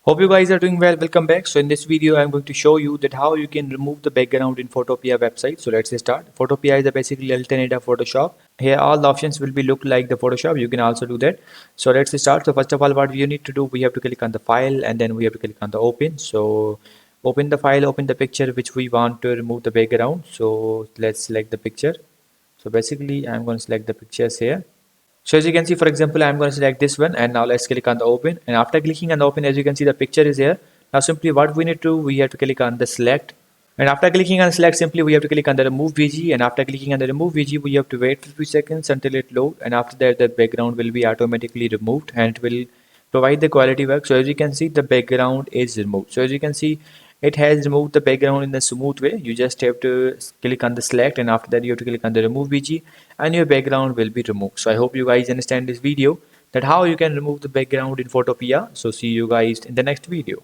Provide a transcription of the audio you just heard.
Hope you guys are doing well. Welcome back. So in this video, I'm going to show you that how you can remove the background in Photopia website. So let's start. Photopia is a basically alternative Photoshop. Here all the options will be look like the Photoshop. You can also do that. So let's start. So first of all, what you need to do, we have to click on the file and then we have to click on the open. So open the file, open the picture which we want to remove the background. So let's select the picture. So basically, I'm going to select the pictures here. So as you can see, for example, I'm going to select this one and now let's click on the open. And after clicking on the open, as you can see, the picture is here. Now simply what we need to, we have to click on the select. And after clicking on select, simply we have to click on the remove VG. And after clicking on the remove VG, we have to wait for a few seconds until it load. And after that, the background will be automatically removed and it will provide the quality work. So as you can see, the background is removed. So as you can see, it has removed the background in a smooth way. You just have to click on the select and after that you have to click on the remove VG and your background will be removed. So I hope you guys understand this video that how you can remove the background in Photopia. So see you guys in the next video.